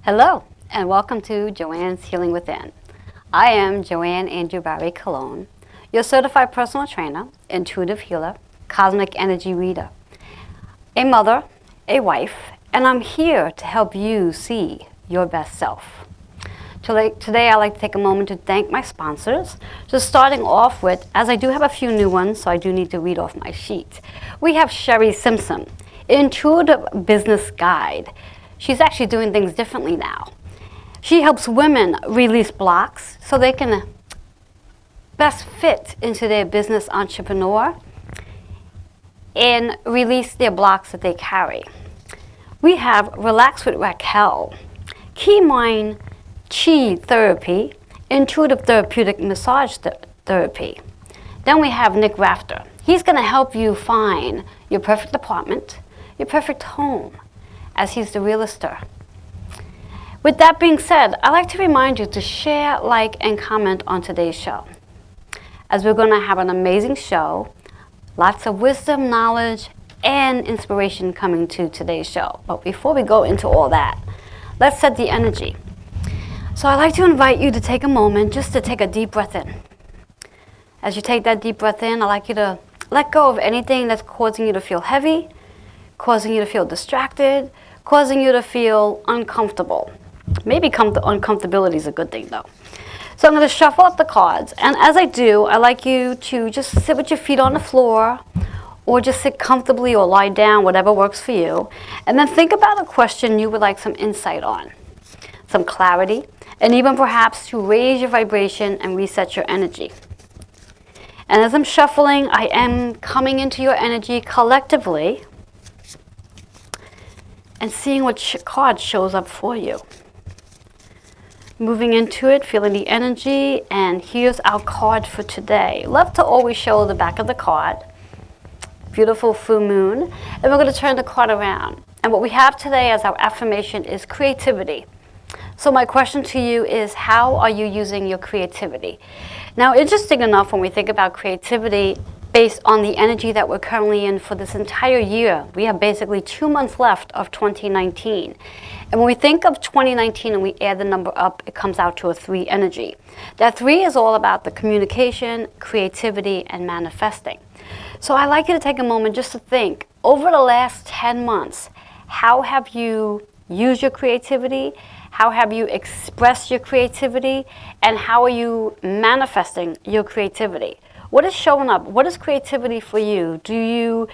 Hello, and welcome to Joanne's Healing Within. I am Joanne Andrew Barry Cologne, your certified personal trainer, intuitive healer, cosmic energy reader, a mother, a wife, and I'm here to help you see your best self. Today I'd like to take a moment to thank my sponsors. Just starting off with, as I do have a few new ones, so I do need to read off my sheet. We have Sherry Simpson, Intuitive Business Guide. She's actually doing things differently now. She helps women release blocks so they can best fit into their business entrepreneur and release their blocks that they carry. We have Relax with Raquel, Key Mind Chi Therapy, Intuitive Therapeutic Massage Therapy. Then we have Nick Rafter. He's going to help you find your perfect apartment, your perfect home, as he's the realtor. With that being said, I'd like to remind you to share, like, and comment on today's show, as we're going to have an amazing show, lots of wisdom, knowledge, and inspiration coming to today's show. But before we go into all that, let's set the energy. So I'd like to invite you to take a moment just to take a deep breath in. As you take that deep breath in, I'd like you to let go of anything that's causing you to feel heavy, causing you to feel distracted, causing you to feel uncomfortable. Maybe uncomfortability is a good thing though. So I'm going to shuffle up the cards, and as I do, I'd like you to just sit with your feet on the floor, or just sit comfortably or lie down, whatever works for you, and then think about a question you would like some insight on, some clarity, and even perhaps to raise your vibration and reset your energy. And as I'm shuffling, I am coming into your energy collectively and seeing what card shows up for you. Moving into it, feeling the energy, and here's our card for today. Love to always show the back of the card. Beautiful full moon. And we're going to turn the card around. And what we have today as our affirmation is creativity. So my question to you is, how are you using your creativity? Now, interesting enough, when we think about creativity, based on the energy that we're currently in for this entire year, we have basically 2 months left of 2019. And when we think of 2019 and we add the number up, it comes out to a 3 energy. That 3 is all about the communication, creativity, and manifesting. So I'd like you to take a moment just to think, over the last 10 months, how have you used your creativity? How have you expressed your creativity? And how are you manifesting your creativity? What is showing up? What is creativity for you? Do you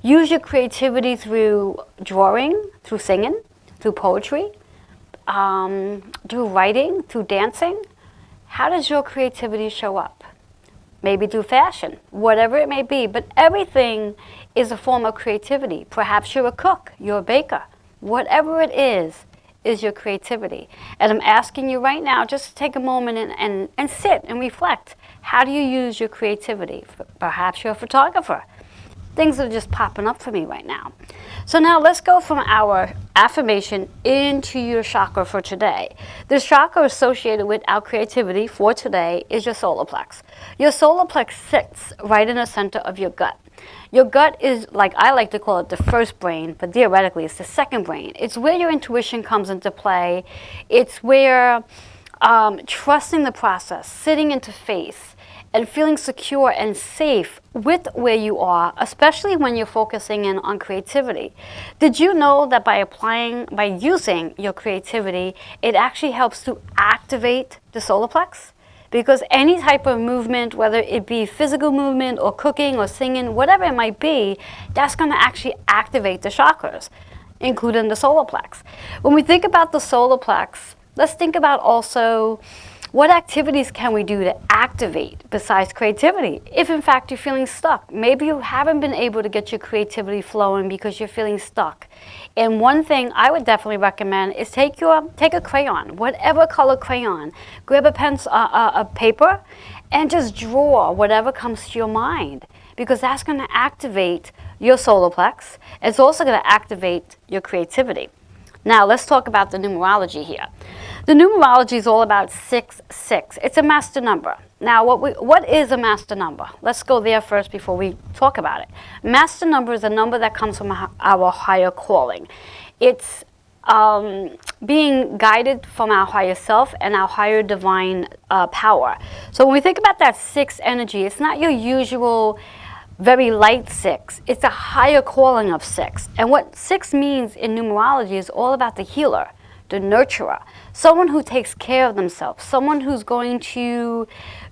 use your creativity through drawing, through singing, through poetry, through writing, through dancing? How does your creativity show up? Maybe through fashion, whatever it may be, but everything is a form of creativity. Perhaps you're a cook, you're a baker. Whatever it is your creativity. And I'm asking you right now just to take a moment and sit and reflect. How do you use your creativity? Perhaps you're a photographer. Things are just popping up for me right now. So now let's go from our affirmation into your chakra for today. The chakra associated with our creativity for today is your solar plex. Your solar plex sits right in the center of your gut. Your gut is, like I like to call it, the first brain, but theoretically it's the second brain. It's where your intuition comes into play. It's where trusting the process, sitting into faith, and feeling secure and safe with where you are, especially when you're focusing in on creativity. Did you know that by using your creativity, it actually helps to activate the solar plex? Because any type of movement, whether it be physical movement or cooking or singing, whatever it might be, that's going to actually activate the chakras, including the solar plex. When we think about the solar plex, let's think about also what activities can we do to activate besides creativity? If in fact you're feeling stuck, maybe you haven't been able to get your creativity flowing because you're feeling stuck. And one thing I would definitely recommend is take a crayon, whatever color crayon, grab a paper, and just draw whatever comes to your mind, because that's going to activate your solar plex. It's also going to activate your creativity. Now let's talk about the numerology here. The numerology is all about 666. It's a master number. Now, what is a master number? Let's go there first before we talk about it. Master number is a number that comes from our higher calling. It's being guided from our higher self and our higher divine power. So when we think about that 6 energy, it's not your usual very light 6. It's a higher calling of 6. And what 6 means in numerology is all about the healer, the nurturer, someone who takes care of themselves, someone who's going to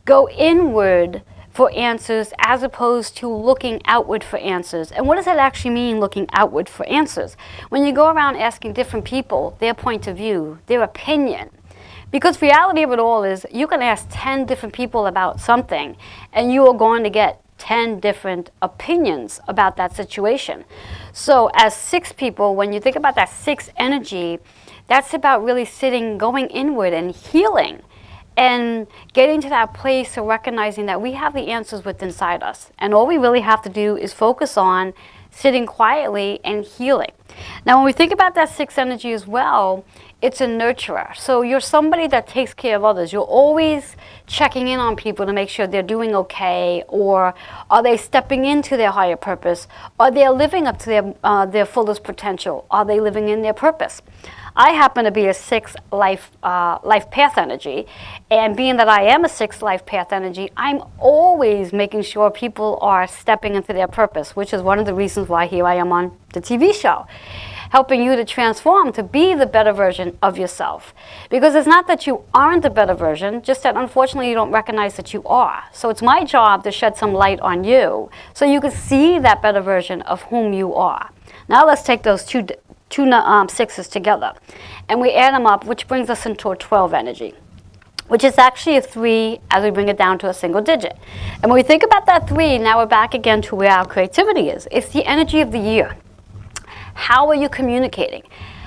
go inward for answers as opposed to looking outward for answers. And what does that actually mean, looking outward for answers? When you go around asking different people their point of view, their opinion, because reality of it all is you can ask 10 different people about something and you are going to get 10 different opinions about that situation. So as 6 people, when you think about that 6 energy, that's about really sitting, going inward and healing and getting to that place of recognizing that we have the answers within inside us. And all we really have to do is focus on sitting quietly and healing. Now, when we think about that 6 energy as well, it's a nurturer. So you're somebody that takes care of others. You're always checking in on people to make sure they're doing okay, or are they stepping into their higher purpose? Are they living up to their fullest potential? Are they living in their purpose? I happen to be a 6 life path energy, and being that I am a 6 life path energy, I'm always making sure people are stepping into their purpose, which is one of the reasons why here I am on the TV show, helping you to transform, to be the better version of yourself. Because it's not that you aren't the better version, just that unfortunately you don't recognize that you are. So it's my job to shed some light on you so you can see that better version of whom you are. Now let's take those two 6s together, and we add them up, which brings us into a 12 energy, which is actually a 3 as we bring it down to a single digit. And when we think about that 3, now we're back again to where our creativity is. It's the energy of the year. How are you communicating?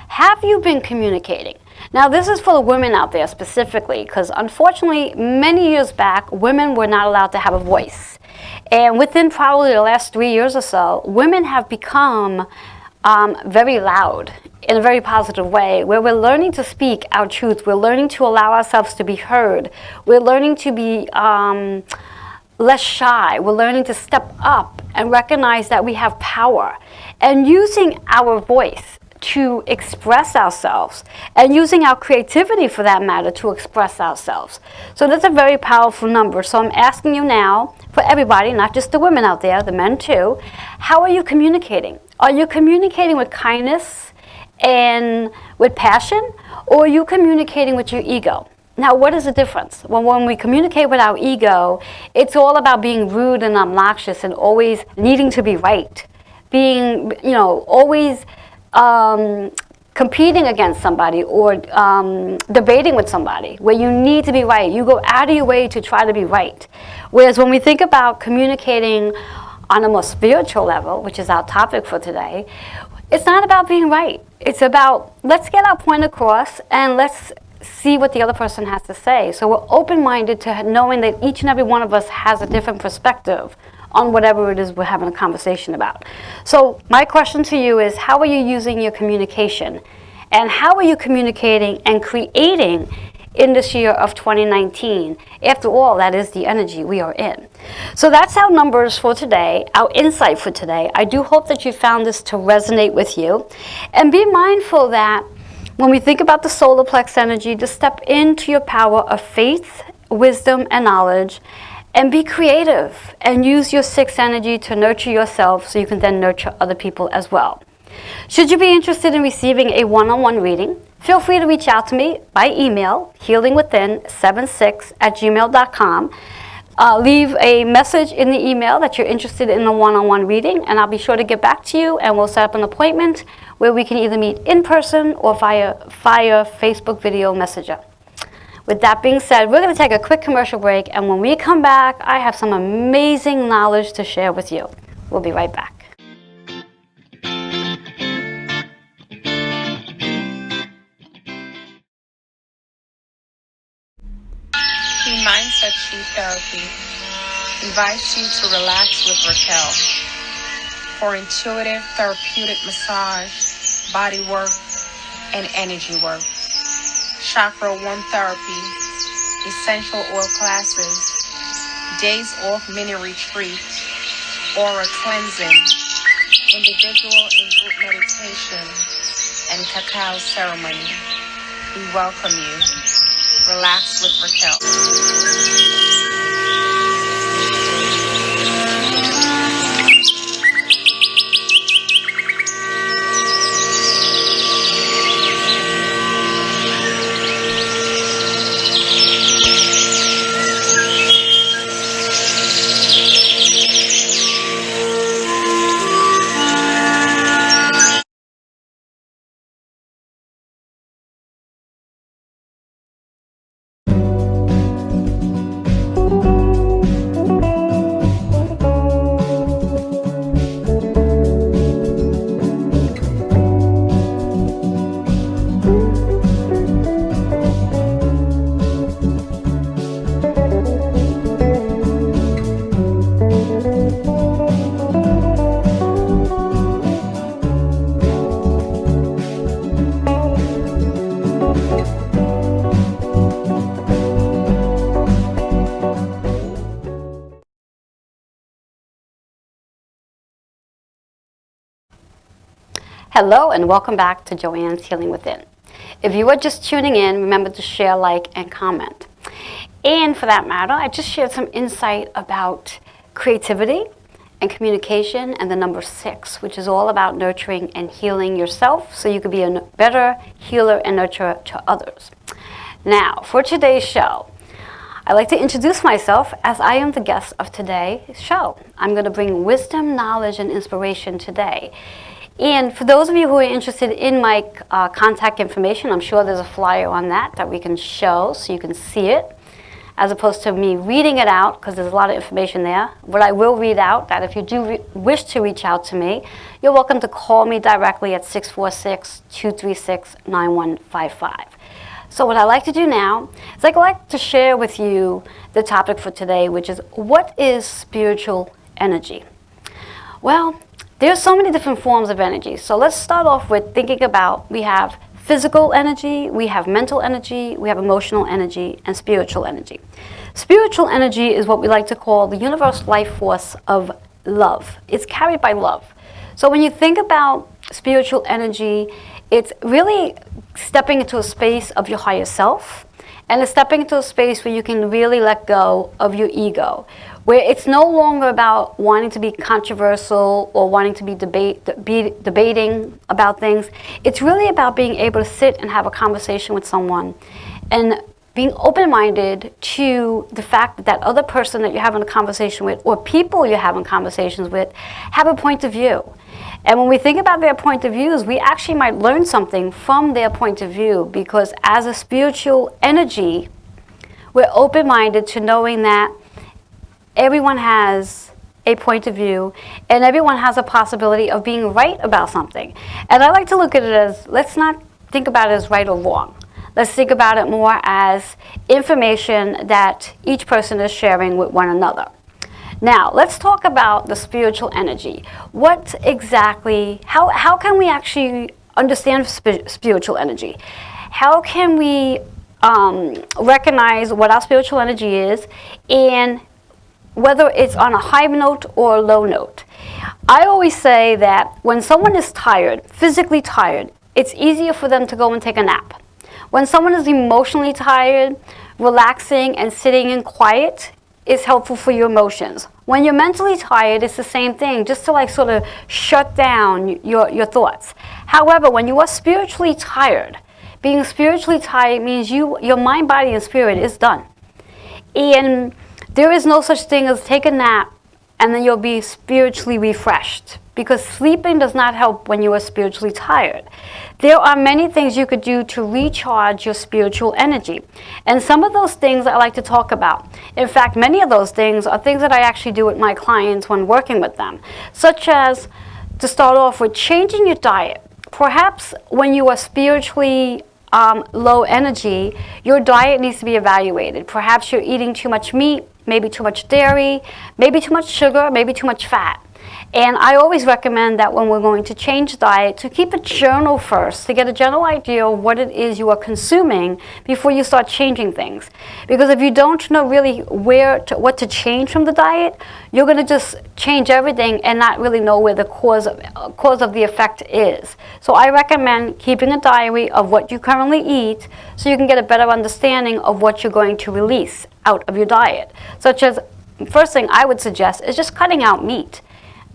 Have you been communicating? Now, this is for the women out there specifically, because unfortunately, many years back, women were not allowed to have a voice. And within probably the last 3 years or so, women have become very loud in a very positive way, where we're learning to speak our truth. We're learning to allow ourselves to be heard. We're learning to be less shy. We're learning to step up and recognize that we have power, and using our voice to express ourselves, and using our creativity for that matter to express ourselves. So that's a very powerful number. So I'm asking you now, for everybody, not just the women out there, the men too, how are you communicating? Are you communicating with kindness and with passion, or are you communicating with your ego? Now, what is the difference? Well, when we communicate with our ego, it's all about being rude and obnoxious and always needing to be right, being, always competing against somebody or debating with somebody where you need to be right. You go out of your way to try to be right. Whereas when we think about communicating on a more spiritual level, which is our topic for today, it's not about being right. It's about, let's get our point across and let's see what the other person has to say. So we're open-minded to knowing that each and every one of us has a different perspective on whatever it is we're having a conversation about. So my question to you is, how are you using your communication? And how are you communicating and creating in this year of 2019? After all, that is the energy we are in. So that's our numbers for today, our insight for today. I do hope that you found this to resonate with you. And be mindful that when we think about the solar plex energy, to step into your power of faith, wisdom, and knowledge, and be creative and use your 6 energy to nurture yourself so you can then nurture other people as well. Should you be interested in receiving a one-on-one reading, feel free to reach out to me by email, healingwithin76@gmail.com. Leave a message in the email that you're interested in a one-on-one reading, and I'll be sure to get back to you, and we'll set up an appointment where we can either meet in person or via Facebook video messenger. With that being said, we're going to take a quick commercial break, and when we come back, I have some amazing knowledge to share with you. We'll be right back. Key Mindset True Therapy invites you to relax with Raquel for intuitive therapeutic massage, body work, and energy work. Chakra 1 therapy, essential oil classes, days off mini retreat, aura cleansing, individual and group meditation, and cacao ceremony. We welcome you. Relax with Raquel. Hello and welcome back to Joanne's Healing Within. If you are just tuning in, remember to share, like, and comment. And for that matter, I just shared some insight about creativity and communication and the number 6, which is all about nurturing and healing yourself so you can be a better healer and nurturer to others. Now, for today's show, I'd like to introduce myself as I am the guest of today's show. I'm going to bring wisdom, knowledge, and inspiration today. And for those of you who are interested in my contact information, I'm sure there's a flyer on that we can show so you can see it, as opposed to me reading it out, because there's a lot of information there. But I will read out that if you do wish to reach out to me, you're welcome to call me directly at 646-236-9155. So what I like to do now is I'd like to share with you the topic for today, which is, what is spiritual energy? Well, there's so many different forms of energy. So let's start off with thinking about, we have physical energy, we have mental energy, we have emotional energy, and spiritual energy. Spiritual energy is what we like to call the universal life force of love. It's carried by love. So when you think about spiritual energy, it's really stepping into a space of your higher self, and it's stepping into a space where you can really let go of your ego, where it's no longer about wanting to be controversial or wanting to be debating about things. It's really about being able to sit and have a conversation with someone and being open-minded to the fact that that other person that you're having a conversation with, or people you're having conversations with, have a point of view. And when we think about their point of views, we actually might learn something from their point of view, because as a spiritual energy, we're open-minded to knowing that everyone has a point of view and everyone has a possibility of being right about something. And I like to look at it as, let's not think about it as right or wrong. Let's think about it more as information that each person is sharing with one another. Now, let's talk about the spiritual energy. What exactly, how can we actually understand spiritual energy? How can we recognize what our spiritual energy is, and whether it's on a high note or a low note? I always say that when someone is tired, physically tired, it's easier for them to go and take a nap. When someone is emotionally tired, relaxing and sitting in quiet is helpful for your emotions. When you're mentally tired, it's the same thing, just to like sort of shut down your thoughts. However, when you are spiritually tired, being spiritually tired means your mind, body, and spirit is done. And there is no such thing as take a nap and then you'll be spiritually refreshed, because sleeping does not help when you are spiritually tired. There are many things you could do to recharge your spiritual energy. And some of those things I like to talk about. In fact, many of those things are things that I actually do with my clients when working with them, such as, to start off with, changing your diet. Perhaps when you are spiritually low energy, your diet needs to be evaluated. Perhaps you're eating too much meat, maybe too much dairy, maybe too much sugar, maybe too much fat. And I always recommend that when we're going to change diet, to keep a journal first, to get a general idea of what it is you are consuming before you start changing things. Because if you don't know really what to change from the diet, you're going to just change everything and not really know where the cause of the effect is. So I recommend keeping a diary of what you currently eat so you can get a better understanding of what you're going to release out of your diet. Such as, first thing I would suggest is just cutting out meat,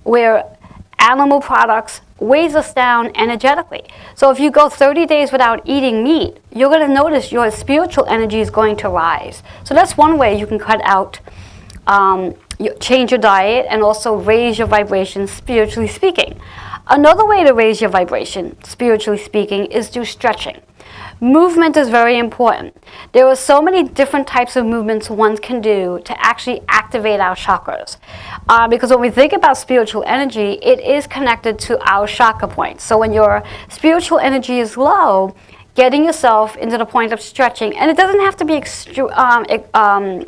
where animal products weighs us down energetically. So if you go 30 days without eating meat, you're going to notice your spiritual energy is going to rise. So that's one way you can cut out, change your diet and also raise your vibration spiritually speaking. Another way to raise your vibration spiritually speaking is through stretching. Movement is very important. There are so many different types of movements one can do to actually activate our chakras. Because when we think about spiritual energy, it is connected to our chakra points. So when your spiritual energy is low, getting yourself into the point of stretching, and it doesn't have to be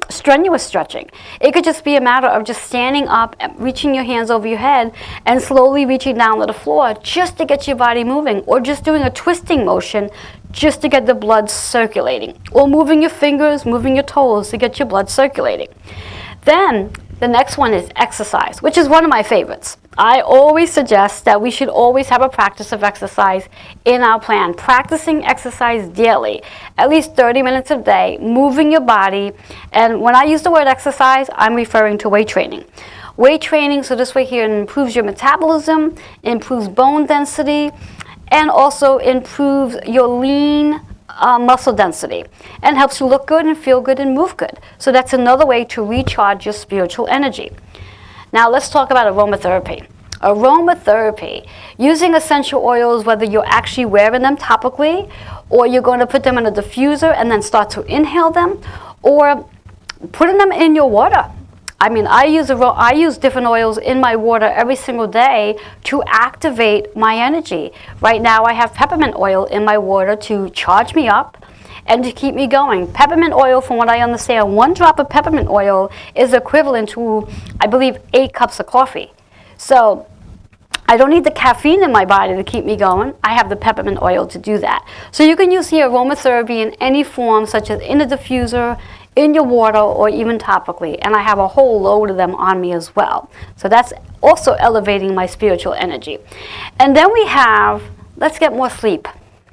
strenuous stretching. It could just be a matter of just standing up, reaching your hands over your head, and slowly reaching down to the floor just to get your body moving, or just doing a twisting motion just to get the blood circulating, or moving your fingers, moving your toes to get your blood circulating. Then the next one is exercise, which is one of my favorites. I always suggest that we should always have a practice of exercise in our plan. Practicing exercise daily, at least 30 minutes a day, moving your body. And when I use the word exercise, I'm referring to weight training. Weight training, so this way here, it improves your metabolism, improves bone density, and also improves your lean muscle density, and helps you look good and feel good and move good. So that's another way to recharge your spiritual energy. Now let's talk about aromatherapy. Aromatherapy, using essential oils, whether you're actually wearing them topically, or you're going to put them in a diffuser and then start to inhale them, or putting them in your water. I mean, I use different oils in my water every single day to activate my energy. Right now I have peppermint oil in my water to charge me up and to keep me going. Peppermint oil, from what I understand, 1 drop of peppermint oil is equivalent to, I believe, 8 cups of coffee. So I don't need the caffeine in my body to keep me going. I have the peppermint oil to do that. So you can use the aromatherapy in any form, such as in a diffuser, in your water, or even topically. And I have a whole load of them on me as well. So that's also elevating my spiritual energy. And then we have, let's get more sleep.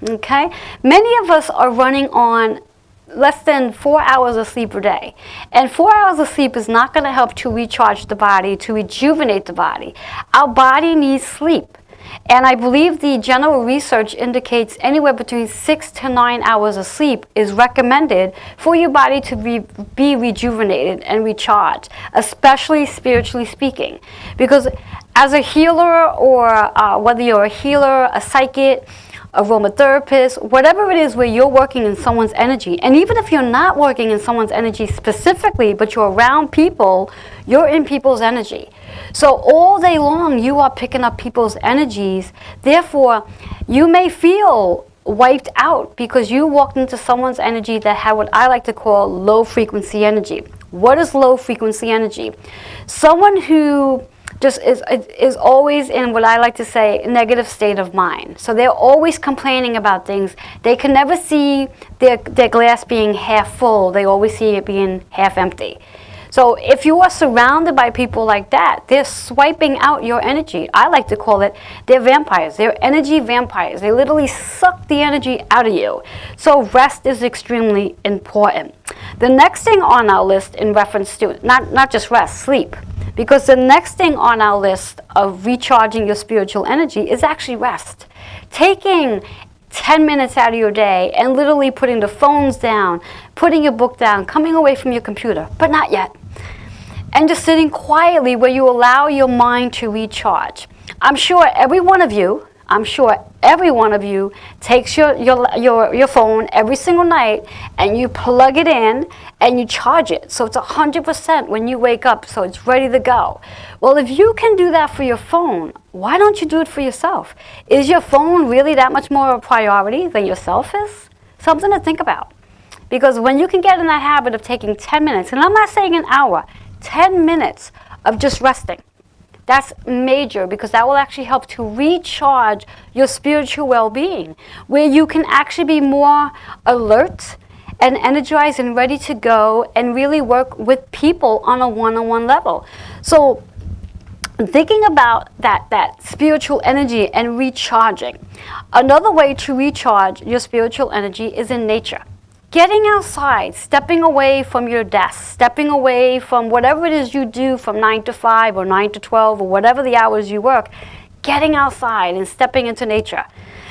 Okay? Many of us are running on less than 4 hours of sleep a day. And 4 hours of sleep is not going to help to recharge the body, to rejuvenate the body. Our body needs sleep. And I believe the general research indicates anywhere between 6 to 9 hours of sleep is recommended for your body to be rejuvenated and recharged, especially spiritually speaking. Because as a healer, or whether you're a healer, a psychic, aromatherapist, whatever it is where you're working in someone's energy, and even if you're not working in someone's energy specifically, but you're around people, you're in people's energy. So all day long you are picking up people's energies. Therefore, you may feel wiped out because you walked into someone's energy that had what I like to call low frequency energy. What is low frequency energy? Someone who just is always in what I like to say negative state of mind. So they're always complaining about things. They can never see their glass being half full. They always see it being half empty. So if you are surrounded by people like that, they're swiping out your energy. I like to call it, they're vampires. They're energy vampires. They literally suck the energy out of you. So rest is extremely important. The next thing on our list in reference to, not just rest, sleep. Because the next thing on our list of recharging your spiritual energy is actually rest. Taking 10 minutes out of your day and literally putting the phones down, putting your book down, coming away from your computer, but not yet. And just sitting quietly where you allow your mind to recharge. I'm sure every one of you takes your phone every single night and you plug it in and you charge it. So it's 100% when you wake up, so it's ready to go. Well, if you can do that for your phone, why don't you do it for yourself? Is your phone really that much more a priority than yourself is? Something to think about. Because when you can get in that habit of taking 10 minutes, and I'm not saying an hour, 10 minutes of just resting, That's major, because that will actually help to recharge your spiritual well-being, where you can actually be more alert and energized and ready to go and really work with people on a one-on-one level. So thinking about that spiritual energy and recharging. Another way to recharge your spiritual energy is in nature. Getting outside, stepping away from your desk, stepping away from whatever it is you do from 9 to 5 or 9 to 12 or whatever the hours you work, getting outside and stepping into nature.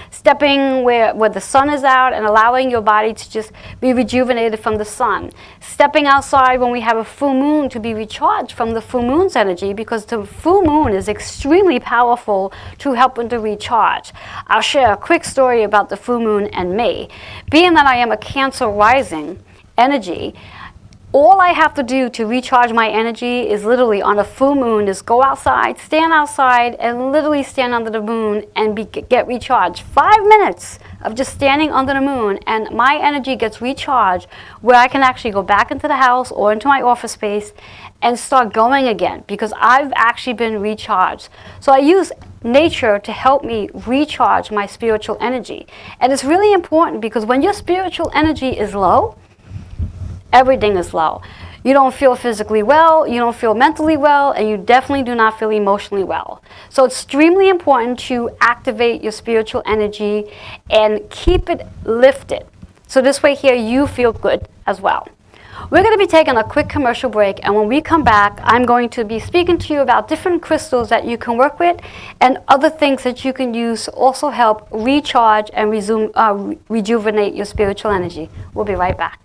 Stepping where the sun is out and allowing your body to just be rejuvenated from the sun. Stepping outside when we have a full moon to be recharged from the full moon's energy, because the full moon is extremely powerful to help to recharge. I'll share a quick story about the full moon and me. Being that I am a Cancer rising energy, all I have to do to recharge my energy is literally on a full moon is go outside, stand outside, and literally stand under the moon and get recharged. 5 minutes of just standing under the moon, and my energy gets recharged, where I can actually go back into the house or into my office space and start going again, because I've actually been recharged. So I use nature to help me recharge my spiritual energy. And it's really important, because when your spiritual energy is low, everything is low. You don't feel physically well, you don't feel mentally well, and you definitely do not feel emotionally well. So it's extremely important to activate your spiritual energy and keep it lifted. So this way here, you feel good as well. We're going to be taking a quick commercial break, and when we come back, I'm going to be speaking to you about different crystals that you can work with and other things that you can use to also help recharge and rejuvenate your spiritual energy. We'll be right back.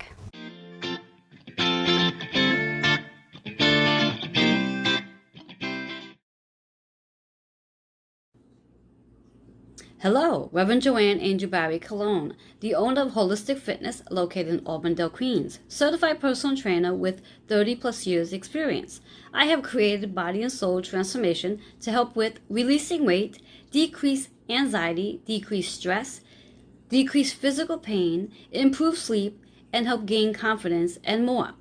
Hello, Reverend Joanne Angel Barry Cologne, the owner of Holistic Fitness located in Auburndale, Queens, certified personal trainer with 30 plus years experience. I have created body and soul transformation to help with releasing weight, decrease anxiety, decrease stress, decrease physical pain, improve sleep, and help gain confidence and more.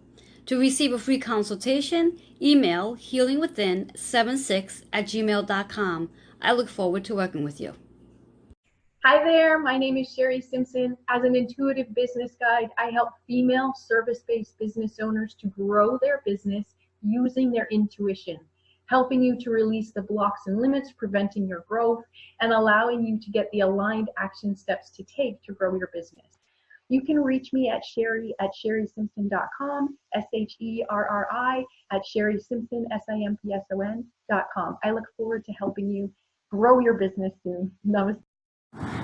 To receive a free consultation, email healingwithin76@gmail.com. I look forward to working with you. Hi there, my name is Sherry Simpson. As an intuitive business guide, I help female service-based business owners to grow their business using their intuition, helping you to release the blocks and limits preventing your growth and allowing you to get the aligned action steps to take to grow your business. You can reach me at sherry@sherrysimpson.com, SHERRI @sherrysimpson.com. I look forward to helping you grow your business soon. Namaste.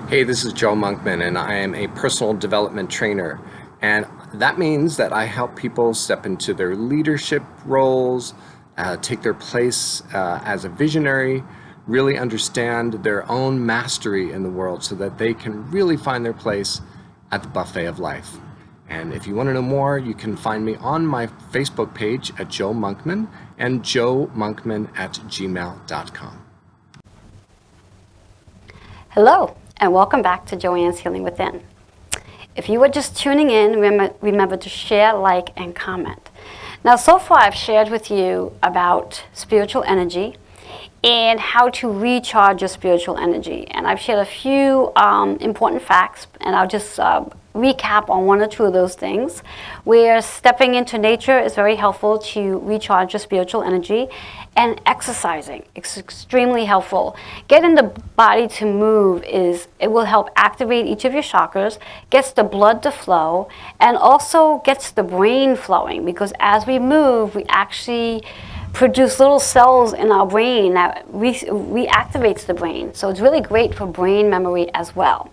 Hey, this is Joe Monkman, and I am a personal development trainer. And that means that I help people step into their leadership roles, take their place as a visionary, really understand their own mastery in the world so that they can really find their place at the buffet of life. And if you want to know more, you can find me on my Facebook page at Joe Monkman and joemonkman@gmail.com. Hello, and welcome back to Joanne's Healing Within. If you were just tuning in, remember to share, like, and comment. Now, so far I've shared with you about spiritual energy and how to recharge your spiritual energy. And I've shared a few important facts, and I'll just recap on one or two of those things, where stepping into nature is very helpful to recharge your spiritual energy, and exercising is extremely helpful. Getting the body to move it will help activate each of your chakras, gets the blood to flow, and also gets the brain flowing, because as we move, we actually produce little cells in our brain that reactivates the brain. So it's really great for brain memory as well.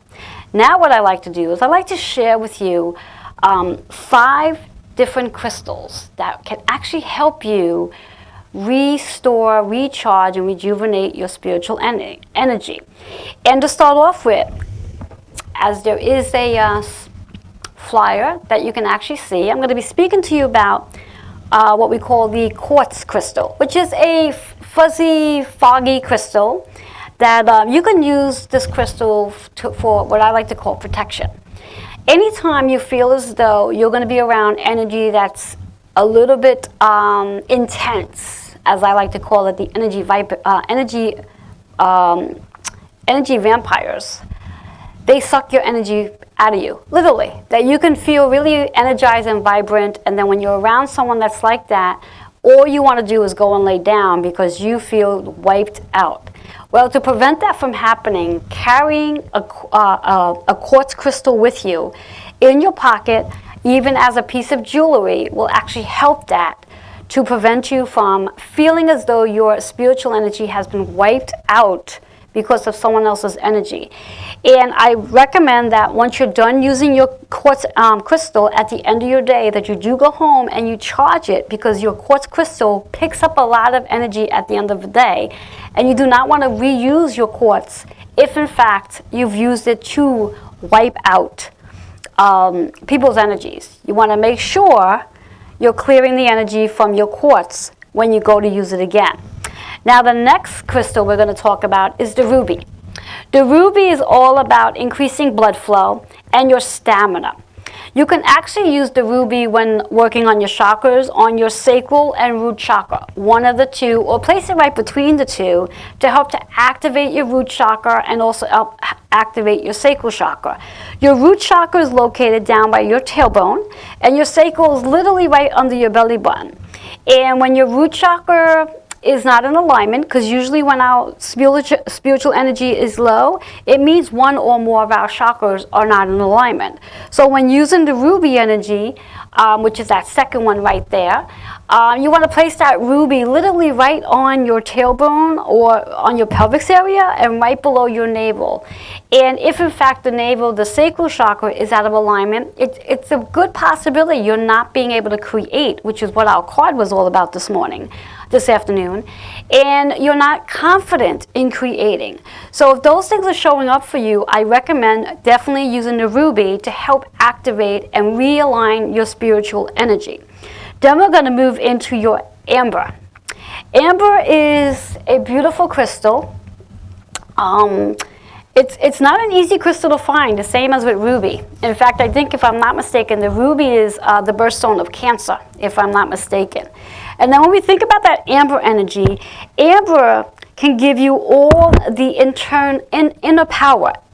Now what I like to do is I like to share with you 5 different crystals that can actually help you restore, recharge, and rejuvenate your spiritual energy. And to start off with, as there is a flyer that you can actually see, I'm going to be speaking to you about what we call the quartz crystal, which is a fuzzy, foggy crystal that you can use this crystal for what I like to call protection. Anytime you feel as though you're going to be around energy that's a little bit intense, as I like to call it, the energy vampires. They suck your energy out of you, literally. That you can feel really energized and vibrant, and then when you're around someone that's like that, all you want to do is go and lay down because you feel wiped out. Well, to prevent that from happening, carrying a quartz crystal with you in your pocket, even as a piece of jewelry, will actually help that to prevent you from feeling as though your spiritual energy has been wiped out because of someone else's energy. And I recommend that once you're done using your quartz crystal at the end of your day, that you do go home and you charge it, because your quartz crystal picks up a lot of energy at the end of the day. And you do not want to reuse your quartz if in fact you've used it to wipe out people's energies. You want to make sure you're clearing the energy from your quartz when you go to use it again. Now the next crystal we're going to talk about is the ruby. The ruby is all about increasing blood flow and your stamina. You can actually use the ruby when working on your chakras, on your sacral and root chakra, one of the two, or place it right between the two to help to activate your root chakra and also help activate your sacral chakra. Your root chakra is located down by your tailbone, and your sacral is literally right under your belly button. And when your root chakra is not in alignment, because usually when our spiritual energy is low, it means one or more of our chakras are not in alignment. So when using the ruby energy, which is that second one right there, you want to place that ruby literally right on your tailbone or on your pelvis area and right below your navel. And if in fact the navel, the sacral chakra, is out of alignment, it's a good possibility you're not being able to create, which is what our card was all about this afternoon, and you're not confident in creating. So if those things are showing up for you, I recommend definitely using the ruby to help activate and realign your spiritual energy. Then we're going to move into your amber. Amber is a beautiful crystal. It's not an easy crystal to find, the same as with ruby. In fact, I think, if I'm not mistaken, the ruby is the birthstone of Cancer, if I'm not mistaken. And then when we think about that amber energy, amber can give you all the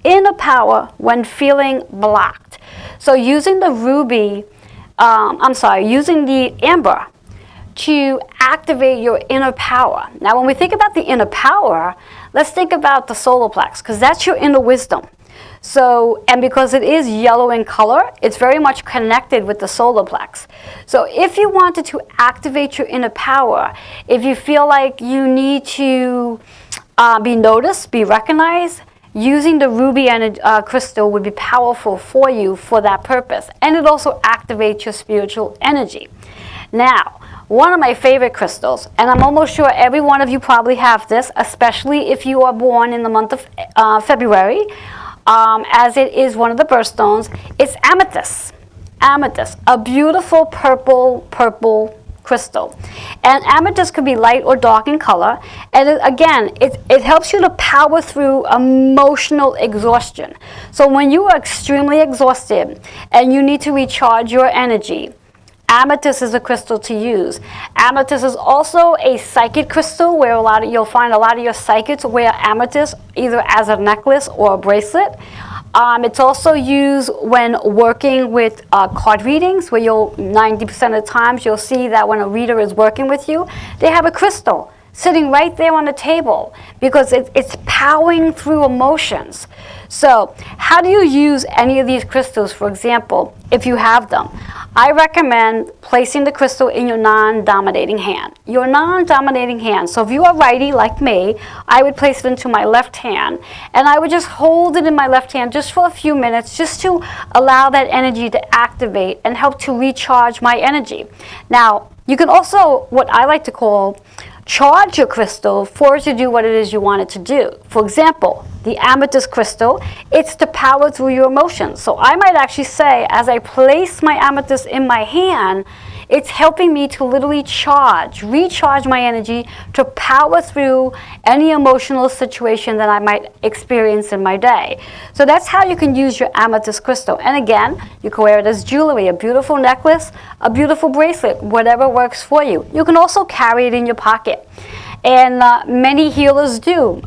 inner power when feeling blocked. So using the using the amber to activate your inner power. Now, when we think about the inner power, let's think about the solar plex, because that's your inner wisdom. So, and because it is yellow in color, it's very much connected with the solar plex. So if you wanted to activate your inner power, if you feel like you need to be noticed, be recognized, using the ruby crystal would be powerful for you for that purpose. And it also activates your spiritual energy. Now, one of my favorite crystals, and I'm almost sure every one of you probably have this, especially if you are born in the month of February, as it is one of the birthstones, it's amethyst. Amethyst, a beautiful purple crystal. And amethyst could be light or dark in color. And it helps you to power through emotional exhaustion. So when you are extremely exhausted and you need to recharge your energy, amethyst is a crystal to use. Amethyst is also a psychic crystal where you'll find a lot of your psychics wear amethyst either as a necklace or a bracelet. It's also used when working with card readings, where 90% of the times you'll see that when a reader is working with you, they have a crystal sitting right there on the table because it's powering through emotions. So how do you use any of these crystals? For example, if you have them, I recommend placing the crystal in your non-dominating hand. Your non-dominating hand. So if you are righty like me, I would place it into my left hand, and I would just hold it in my left hand just for a few minutes, just to allow that energy to activate and help to recharge my energy. Now, you can also, what I like to call, charge your crystal for it to do what it is you want it to do. For example, the amethyst crystal, it's to power through your emotions. So I might actually say, as I place my amethyst in my hand, It's helping me to literally recharge my energy to power through any emotional situation that I might experience in my day. So that's how you can use your amethyst crystal. And again, you can wear it as jewelry, a beautiful necklace, a beautiful bracelet, whatever works for you. You can also carry it in your pocket. And many healers do.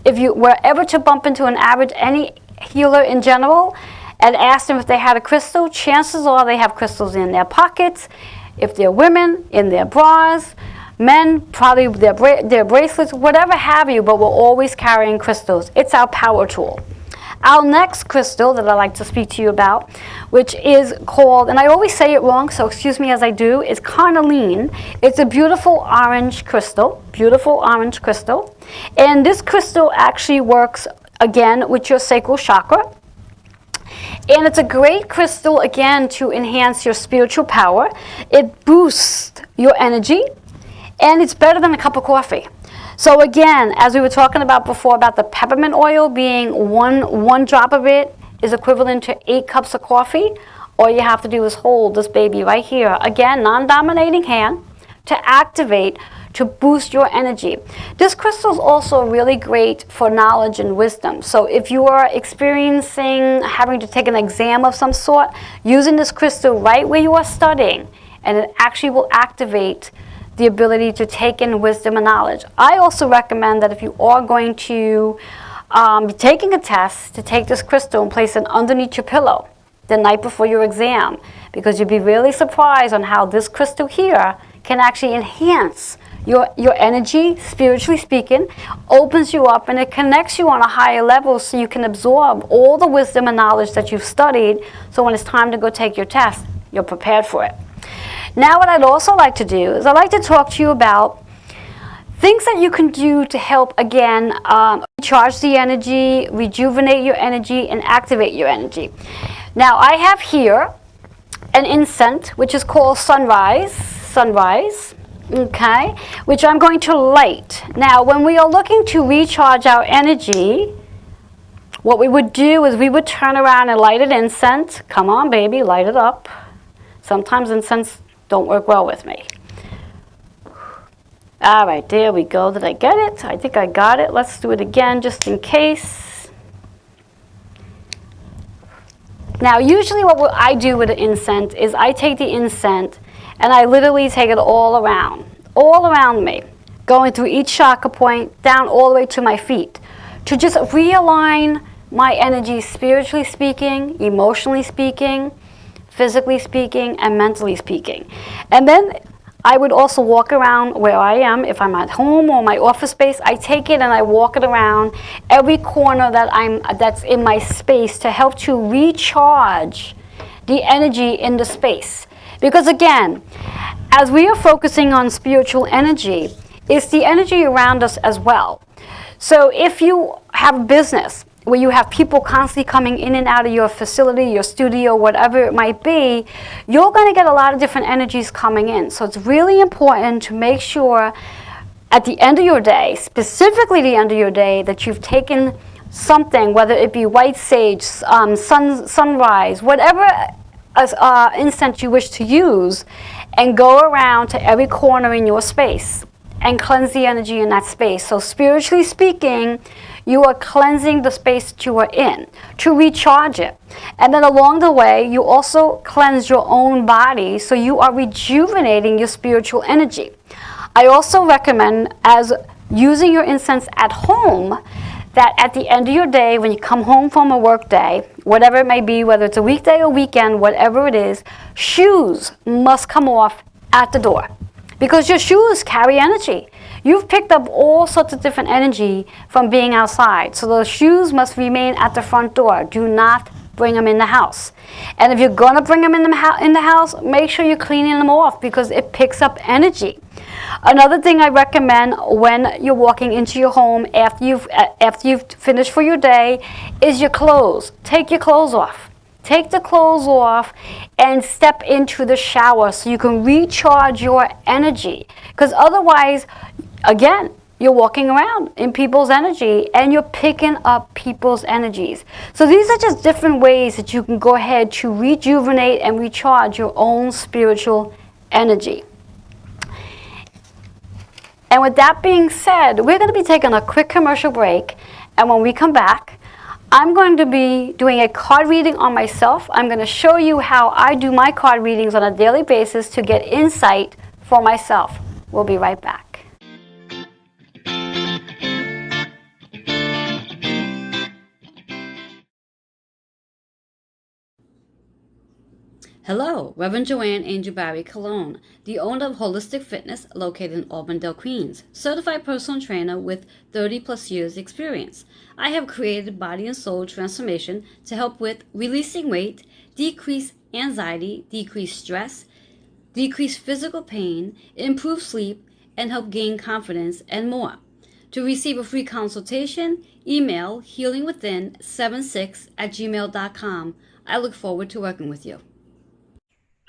If you were ever to bump into any healer in general and ask them if they had a crystal, chances are they have crystals in their pockets. If they're women, in their bras. Men, probably their bracelets, whatever have you, but we're always carrying crystals. It's our power tool. Our next crystal that I'd like to speak to you about, which is called, and I always say it wrong, so excuse me as I do, is carnelian. It's a beautiful orange crystal, And this crystal actually works, again, with your sacral chakra. And it's a great crystal, again, to enhance your spiritual power. It boosts your energy, and it's better than a cup of coffee. So again, as we were talking about before, about the peppermint oil being one drop of it is equivalent to 8 cups of coffee, all you have to do is hold this baby right here. Again, non-dominating hand to activate, to boost your energy. This crystal is also really great for knowledge and wisdom. So if you are experiencing having to take an exam of some sort, using this crystal right where you are studying, and it actually will activate the ability to take in wisdom and knowledge. I also recommend that if you are going to be taking a test, to take this crystal and place it underneath your pillow the night before your exam, because you'll be really surprised on how this crystal here can actually enhance your energy, spiritually speaking, opens you up, and it connects you on a higher level so you can absorb all the wisdom and knowledge that you've studied, so when it's time to go take your test, you're prepared for it. Now what I'd also like to do is I'd like to talk to you about things that you can do to help, again, recharge the energy, rejuvenate your energy, and activate your energy. Now I have here an incense, which is called sunrise, okay, which I'm going to light. Now when we are looking to recharge our energy, what we would do is we would turn around and light an incense. Come on, baby, light it up. Sometimes incense don't work well with me. All right, there we go. Did I get it? I think I got it. Let's do it again just in case. Now, usually what I do with the incense is I take the incense and I literally take it all around me, going through each chakra point, down all the way to my feet, to just realign my energy, spiritually speaking, emotionally speaking, physically speaking, and mentally speaking. And then I would also walk around where I am. If I'm at home or my office space, I take it and I walk it around every corner that's in my space to help to recharge the energy in the space. Because again, as we are focusing on spiritual energy, it's the energy around us as well. So if you have a business where you have people constantly coming in and out of your facility, your studio, whatever it might be, you're going to get a lot of different energies coming in. So it's really important to make sure at the end of your day, specifically the end of your day, that you've taken something, whether it be white sage, sunrise, whatever incense you wish to use, and go around to every corner in your space and cleanse the energy in that space. So spiritually speaking, you are cleansing the space that you are in to recharge it. And then along the way, you also cleanse your own body, so you are rejuvenating your spiritual energy. I also recommend, as using your incense at home, that at the end of your day, when you come home from a work day, whatever it may be, whether it's a weekday or weekend, whatever it is, shoes must come off at the door, because your shoes carry energy. You've picked up all sorts of different energy from being outside. So those shoes must remain at the front door. Do not bring them in the house. And if you're going to bring them in the house, make sure you're cleaning them off, because it picks up energy. Another thing I recommend when you're walking into your home after you've finished for your day is your clothes. Take your clothes off. Take the clothes off and step into the shower so you can recharge your energy. Because otherwise, again, you're walking around in people's energy and you're picking up people's energies. So these are just different ways that you can go ahead to rejuvenate and recharge your own spiritual energy. And with that being said, we're going to be taking a quick commercial break. And when we come back, I'm going to be doing a card reading on myself. I'm going to show you how I do my card readings on a daily basis to get insight for myself. We'll be right back. Hello, Reverend Joanne Angel Barry Cologne, the owner of Holistic Fitness located in Auburndale, Queens, certified personal trainer with 30 plus years experience. I have created body and soul transformation to help with releasing weight, decrease anxiety, decrease stress, decrease physical pain, improve sleep, and help gain confidence and more. To receive a free consultation, email healingwithin76@gmail.com. I look forward to working with you.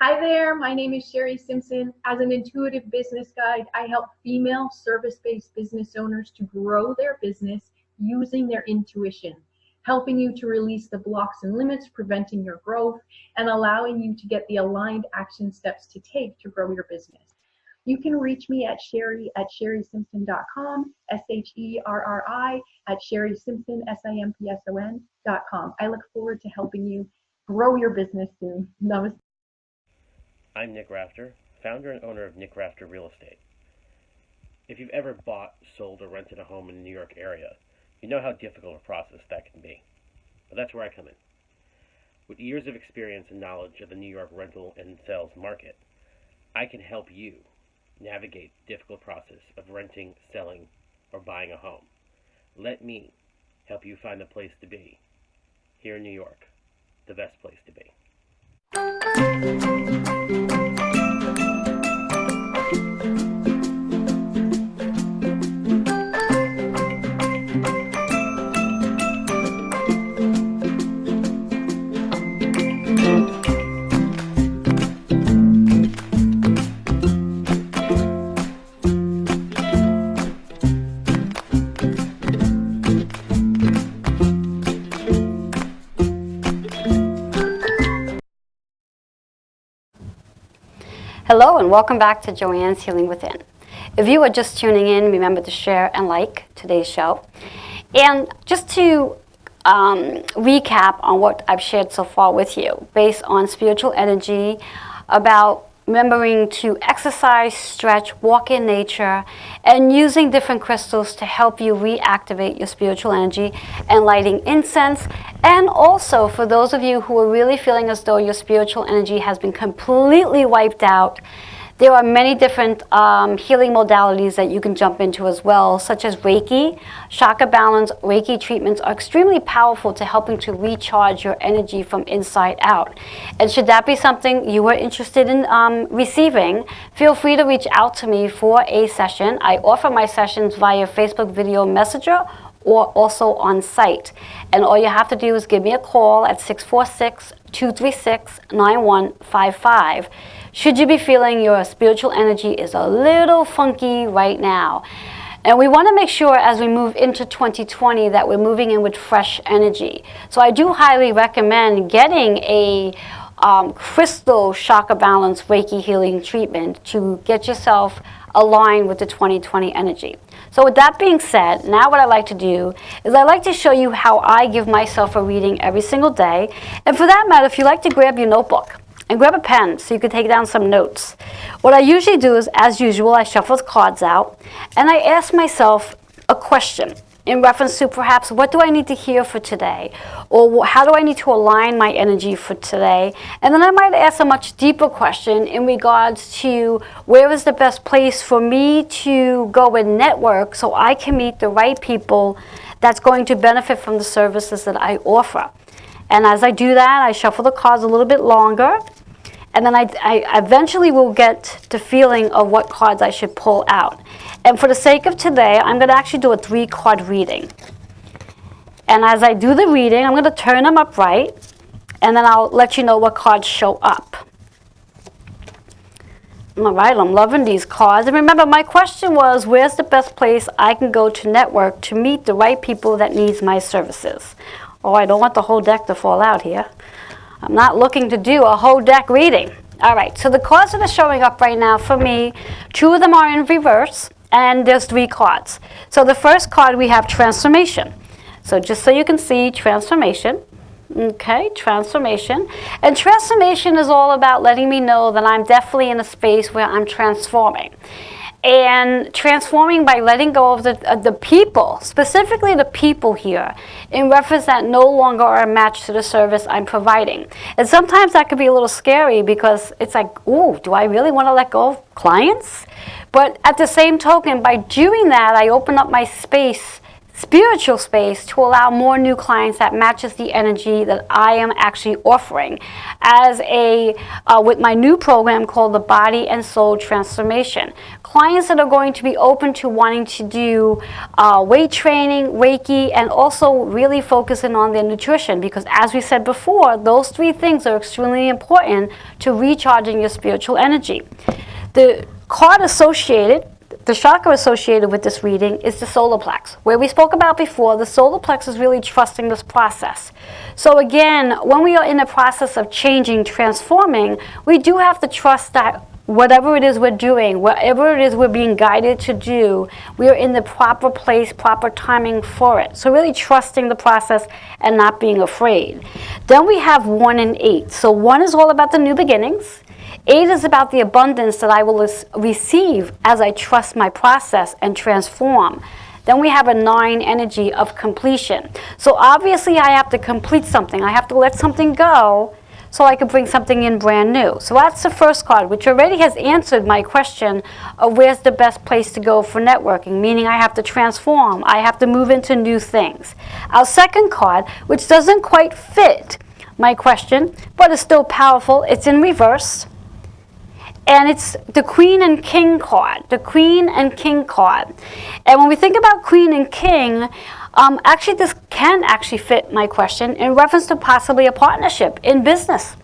Hi there, my name is Sherry Simpson. As an intuitive business guide, I help female service-based business owners to grow their business using their intuition, helping you to release the blocks and limits preventing your growth and allowing you to get the aligned action steps to take to grow your business. You can reach me at sherry@sherrysimpson.com, SHERRI @sherrysimpson, SIMPSON.com. I look forward to helping you grow your business soon. Namaste. I'm Nick Rafter, founder and owner of Nick Rafter Real Estate. If you've ever bought, sold, or rented a home in the New York area, you know how difficult a process that can be. But that's where I come in. With years of experience and knowledge of the New York rental and sales market, I can help you navigate the difficult process of renting, selling, or buying a home. Let me help you find the place to be. Here in New York, the best place to be. Hello and welcome back to Joanne's Healing Within. If you are just tuning in, remember to share and like today's show. And just to recap on what I've shared so far with you, based on spiritual energy, about remembering to exercise, stretch, walk in nature, and using different crystals to help you reactivate your spiritual energy, and lighting incense. And also, for those of you who are really feeling as though your spiritual energy has been completely wiped out, there are many different healing modalities that you can jump into as well, such as Reiki. Chakra balance, Reiki treatments are extremely powerful to helping to recharge your energy from inside out. And should that be something you are interested in receiving, feel free to reach out to me for a session. I offer my sessions via Facebook video messenger or also on site. And all you have to do is give me a call at 646-236-9155. Should you be feeling your spiritual energy is a little funky right now. And we want to make sure as we move into 2020 that we're moving in with fresh energy. So I do highly recommend getting a crystal chakra balance Reiki healing treatment to get yourself aligned with the 2020 energy. So with that being said, now what I like to do is I like to show you how I give myself a reading every single day. And for that matter, if you like to grab your notebook and grab a pen so you can take down some notes. What I usually do is, as usual, I shuffle the cards out and I ask myself a question in reference to perhaps what do I need to hear for today, or how do I need to align my energy for today. And then I might ask a much deeper question in regards to where is the best place for me to go and network so I can meet the right people that's going to benefit from the services that I offer. And as I do that, I shuffle the cards a little bit longer, and then I eventually will get the feeling of what cards I should pull out. And for the sake of today, I'm going to actually do a 3-card reading. And as I do the reading, I'm going to turn them upright, and then I'll let you know what cards show up. All right, I'm loving these cards. And remember, my question was, where's the best place I can go to network to meet the right people that needs my services? Oh, I don't want the whole deck to fall out here. I'm not looking to do a whole deck reading. All right, so the cards that are showing up right now for me, 2 of them are in reverse, and there's 3 cards. So the first card we have transformation. So just so you can see, transformation. Okay, transformation. And transformation is all about letting me know that I'm definitely in a space where I'm transforming. And transforming by letting go of the people, specifically the people here, in reference that no longer are a match to the service I'm providing. And sometimes that could be a little scary because it's like, ooh, do I really want to let go of clients? But at the same token, by doing that, I open up my space, spiritual space, to allow more new clients that matches the energy that I am actually offering as with my new program called the Body and Soul Transformation. Clients that are going to be open to wanting to do weight training, Reiki, and also really focusing on their nutrition, because as we said before, those 3 things are extremely important to recharging your spiritual energy. The card associated, the chakra associated with this reading is the solar plex. Where we spoke about before, the solar plex is really trusting this process. So again, when we are in the process of changing, transforming, we do have to trust that whatever it is we're doing, whatever it is we're being guided to do, we are in the proper place, proper timing for it. So really trusting the process and not being afraid. Then we have 1 and 8. So 1 is all about the new beginnings. 8 is about the abundance that I will receive as I trust my process and transform. Then we have a 9 energy of completion. So obviously I have to complete something. I have to let something go so I can bring something in brand new. So that's the first card, which already has answered my question of where's the best place to go for networking, meaning I have to transform. I have to move into new things. Our second card, which doesn't quite fit my question, but is still powerful, it's in reverse. And it's the Queen and King card, the Queen and King card. And when we think about Queen and King, actually this can actually fit my question in reference to possibly a partnership in business.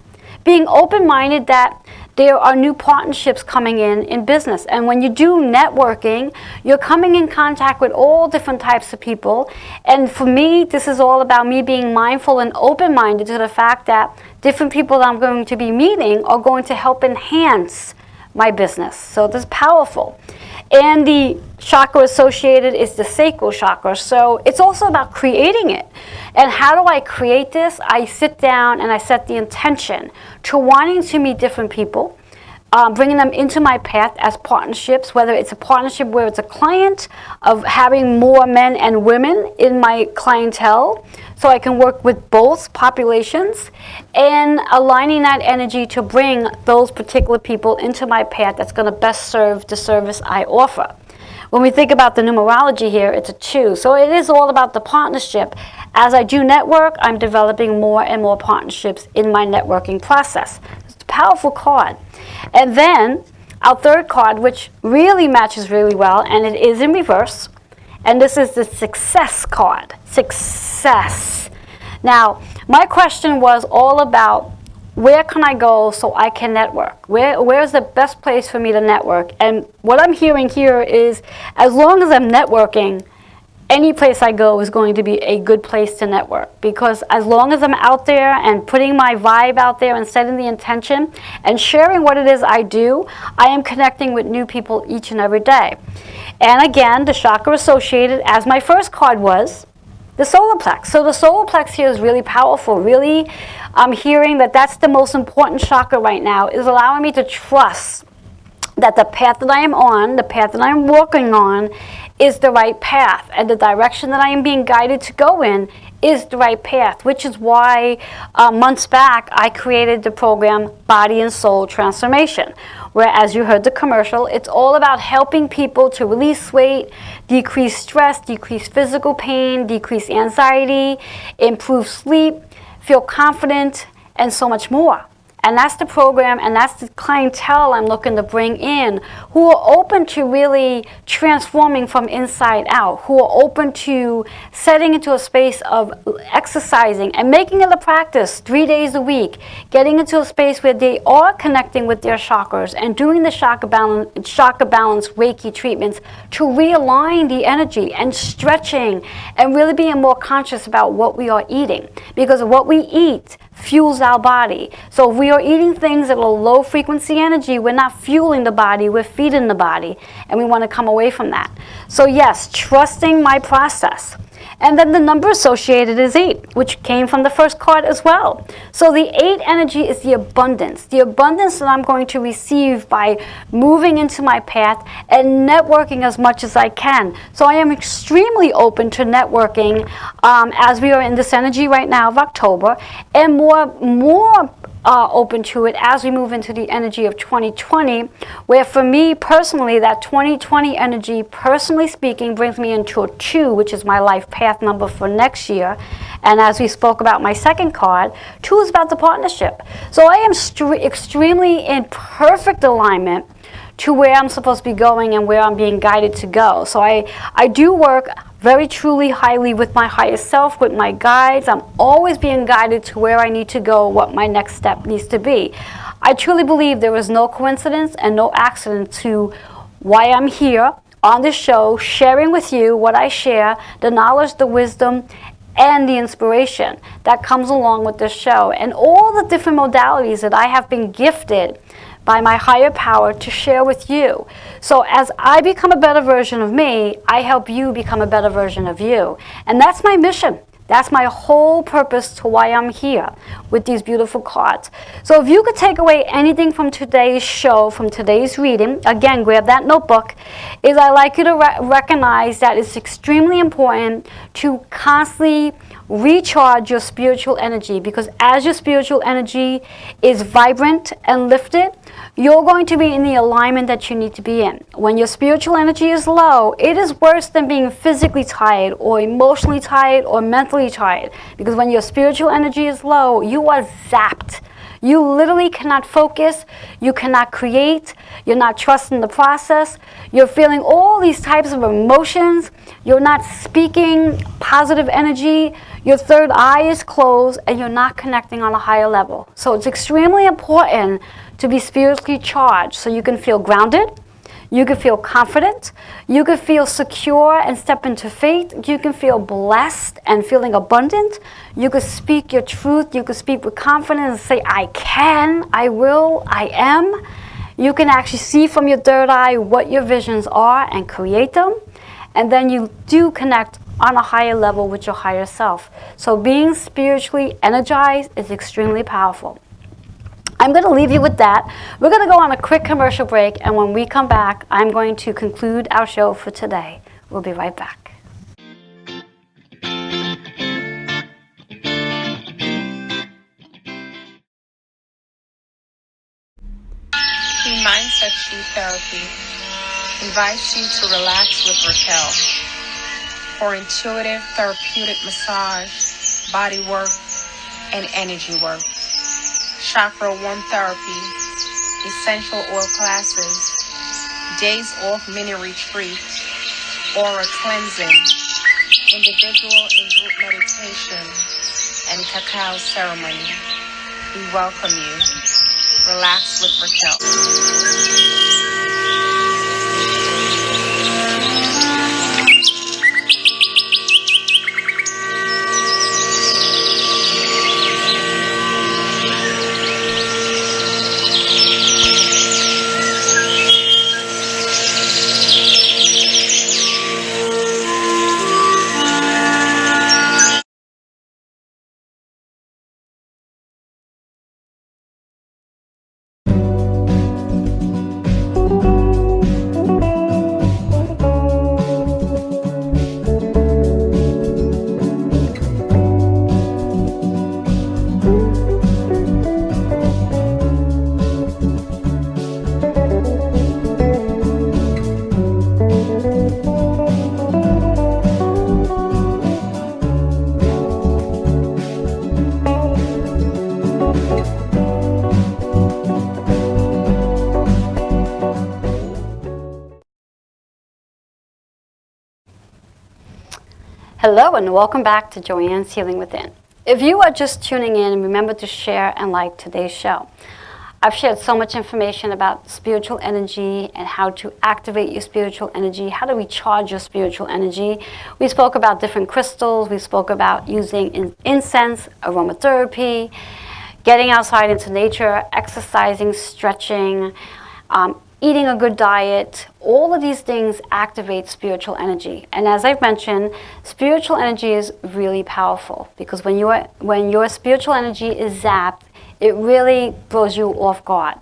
Being open-minded that there are new partnerships coming in business. And when you do networking, you're coming in contact with all different types of people. And for me, this is all about me being mindful and open-minded to the fact that different people that I'm going to be meeting are going to help enhance my business. So this is powerful. And the chakra associated is the sacral chakra. So it's also about creating it. And how do I create this? I sit down and I set the intention to wanting to meet different people, bringing them into my path as partnerships, whether it's a partnership where it's a client, of having more men and women in my clientele, so I can work with both populations, and aligning that energy to bring those particular people into my path that's going to best serve the service I offer. When we think about the numerology here, it's a 2. So it is all about the partnership. As I do network, I'm developing more and more partnerships in my networking process. It's a powerful card. And then our third card, which really matches really well, and it is in reverse, and this is the success card. Success. Now, my question was all about where can I go so I can network? Where's the best place for me to network? And what I'm hearing here is, as long as I'm networking, any place I go is going to be a good place to network, because as long as I'm out there and putting my vibe out there and setting the intention and sharing what it is I do, I am connecting with new people each and every day. And again, the chakra associated, as my first card was, the solar plex. So the solar plex here is really powerful. Really, I'm hearing that that's the most important chakra right now, is allowing me to trust that the path that I am on, the path that I'm working on, is the right path, and the direction that I am being guided to go in is the right path, which is why months back I created the program Body and Soul Transformation, where, as you heard the commercial, it's all about helping people to release weight, decrease stress, decrease physical pain, decrease anxiety, improve sleep, feel confident, and so much more. And that's the program, and that's the clientele I'm looking to bring in, who are open to really transforming from inside out, who are open to setting into a space of exercising and making it a practice 3 days a week, getting into a space where they are connecting with their chakras and doing the chakra balance Reiki treatments to realign the energy and stretching and really being more conscious about what we are eating. Because what we eat fuels our body. So if we are eating things that are low frequency energy, we're not fueling the body, we're feeding the body, and we want to come away from that. So yes, trusting my process. And then the number associated is 8, which came from the first card as well. So the 8 energy is the abundance that I'm going to receive by moving into my path and networking as much as I can. So I am extremely open to networking as we are in this energy right now of October, and more open to it as we move into the energy of 2020, where for me personally, that 2020 energy, personally speaking, brings me into a 2, which is my life path number for next year. And as we spoke about my second card, 2 is about the partnership. So I am extremely in perfect alignment to where I'm supposed to be going and where I'm being guided to go. So I do work very truly highly with my higher self, with my guides. I'm always being guided to where I need to go, what my next step needs to be. I truly believe there is no coincidence and no accident to why I'm here on this show, sharing with you what I share, the knowledge, the wisdom, and the inspiration that comes along with this show, and all the different modalities that I have been gifted by my higher power to share with you. So as I become a better version of me, I help you become a better version of you. And that's my mission. That's my whole purpose to why I'm here with these beautiful cards. So if you could take away anything from today's show, from today's reading, again, grab that notebook, is I like you to recognize that it's extremely important to constantly recharge your spiritual energy, because as your spiritual energy is vibrant and lifted, you're going to be in the alignment that you need to be in. When your spiritual energy is low, it is worse than being physically tired or emotionally tired or mentally tired, because when your spiritual energy is low, you are zapped. You literally cannot focus, you cannot create, you're not trusting the process, you're feeling all these types of emotions, you're not speaking positive energy, your third eye is closed, and you're not connecting on a higher level. So it's extremely important to be spiritually charged so you can feel grounded, you can feel confident, you can feel secure and step into faith, you can feel blessed and feeling abundant, you can speak your truth, you can speak with confidence and say, I can, I will, I am. You can actually see from your third eye what your visions are and create them. And then you do connect on a higher level with your higher self. So being spiritually energized is extremely powerful. I'm going to leave you with that. We're going to go on a quick commercial break, and when we come back, I'm going to conclude our show for today. We'll be right back. The Mindset Chi Therapy invites you to relax with Raquel for intuitive therapeutic massage, body work, and energy work. Chakra 1 therapy, essential oil classes, days off mini retreats, aura cleansing, individual and group meditation, and cacao ceremony. We welcome you. Relax with Raquel. Hello and welcome back to Joanne's Healing Within. If you are just tuning in, remember to share and like today's show. I've shared so much information about spiritual energy and how to activate your spiritual energy, how to recharge your spiritual energy. We spoke about different crystals, we spoke about using incense, aromatherapy, getting outside into nature, exercising, stretching, eating a good diet, all of these things activate spiritual energy. And as I've mentioned, spiritual energy is really powerful because when your spiritual energy is zapped, it really throws you off guard.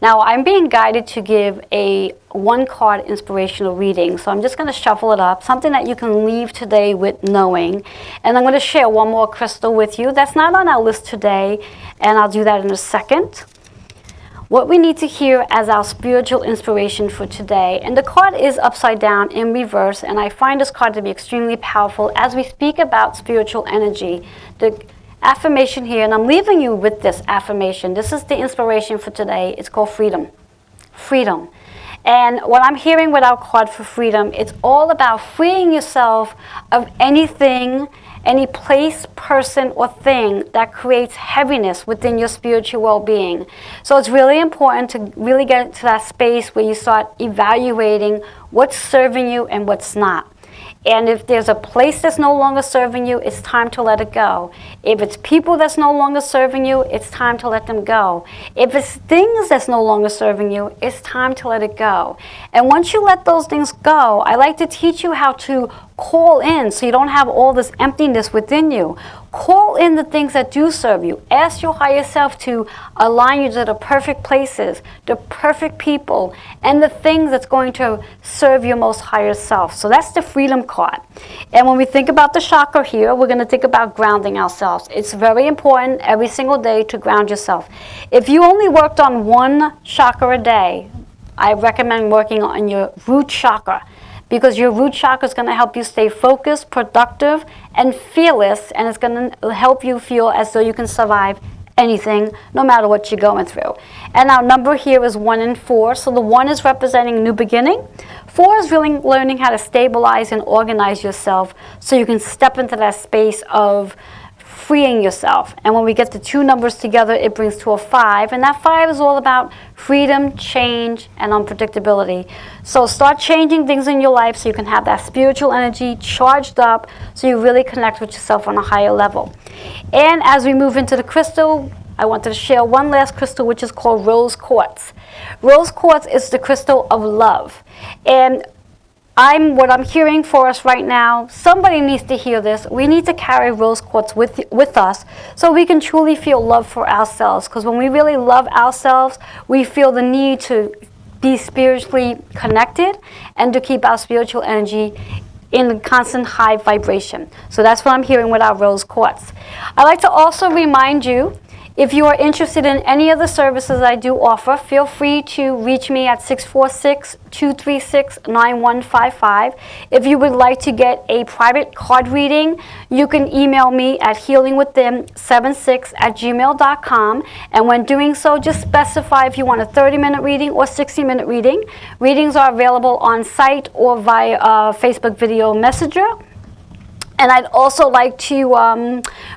Now, I'm being guided to give a one-card inspirational reading, so I'm just going to shuffle it up, something that you can leave today with knowing. And I'm going to share one more crystal with you that's not on our list today, and I'll do that in a second. What we need to hear as our spiritual inspiration for today. And the card is upside down in reverse, and I find this card to be extremely powerful as we speak about spiritual energy. The affirmation here, and I'm leaving you with this affirmation. This is the inspiration for today. It's called freedom. Freedom. And what I'm hearing with our card for freedom, it's all about freeing yourself of anything, any place, person, or thing that creates heaviness within your spiritual well-being. So it's really important to really get to that space where you start evaluating what's serving you and what's not. And if there's a place that's no longer serving you, it's time to let it go. If it's people that's no longer serving you, it's time to let them go. If it's things that's no longer serving you, it's time to let it go. And once you let those things go, I like to teach you how to call in so you don't have all this emptiness within you. Call in the things that do serve you. Ask your higher self to align you to the perfect places, the perfect people, and the things that's going to serve your most higher self. So that's the freedom card. And when we think about the chakra here, we're going to think about grounding ourselves. It's very important every single day to ground yourself. If you only worked on one chakra a day, I recommend working on your root chakra, because your root chakra is going to help you stay focused, productive, and fearless, and it's going to help you feel as though you can survive anything, no matter what you're going through. And our number here is 1 and 4, so the 1 is representing new beginning. 4 is really learning how to stabilize and organize yourself so you can step into that space of freeing yourself. And when we get the two numbers together, it brings to a 5. And that 5 is all about freedom, change, and unpredictability. So start changing things in your life so you can have that spiritual energy charged up so you really connect with yourself on a higher level. And as we move into the crystal, I wanted to share one last crystal, which is called rose quartz. Rose quartz is the crystal of love. And what I'm hearing for us right now, somebody needs to hear this. We need to carry rose quartz with us so we can truly feel love for ourselves. Because when we really love ourselves, we feel the need to be spiritually connected and to keep our spiritual energy in constant high vibration. So that's what I'm hearing with our rose quartz. I'd like to also remind you, if you are interested in any of the services I do offer, feel free to reach me at 646-236-9155. If you would like to get a private card reading, you can email me at healingwithin76@gmail.com. And when doing so, just specify if you want a 30-minute reading or 60-minute reading. Readings are available on site or via Facebook video messenger. And I'd also like to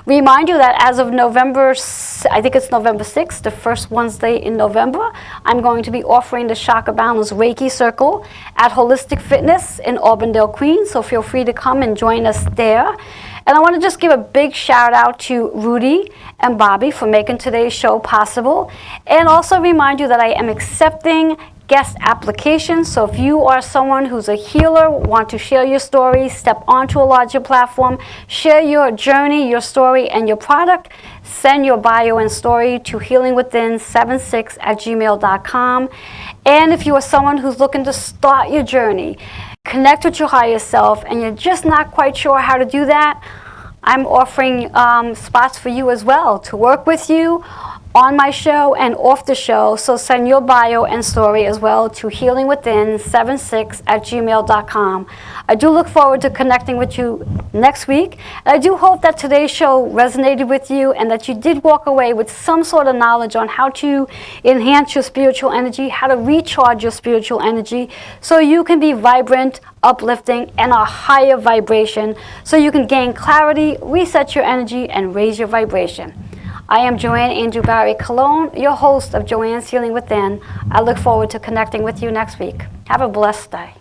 remind you that as of November 6th, the first Wednesday in November, I'm going to be offering the Chakra Balance Reiki Circle at Holistic Fitness in Auburndale, Queens. So feel free to come and join us there. And I want to just give a big shout out to Rudy and Bobby for making today's show possible. And also remind you that I am accepting guest applications. So if you are someone who's a healer, want to share your story, step onto a larger platform, share your journey, your story, and your product, send your bio and story to healingwithin76@gmail.com. And if you are someone who's looking to start your journey, connect with your higher self, and you're just not quite sure how to do that, I'm offering spots for you as well to work with you on my show and off the show. So send your bio and story as well to healingwithin76@gmail.com. I do look forward to connecting with you next week. And I do hope that today's show resonated with you and that you did walk away with some sort of knowledge on how to enhance your spiritual energy, how to recharge your spiritual energy so you can be vibrant, uplifting, and a higher vibration so you can gain clarity, reset your energy, and raise your vibration. I am Joanne Andrew Barry Cologne, your host of Joanne's Healing Within. I look forward to connecting with you next week. Have a blessed day.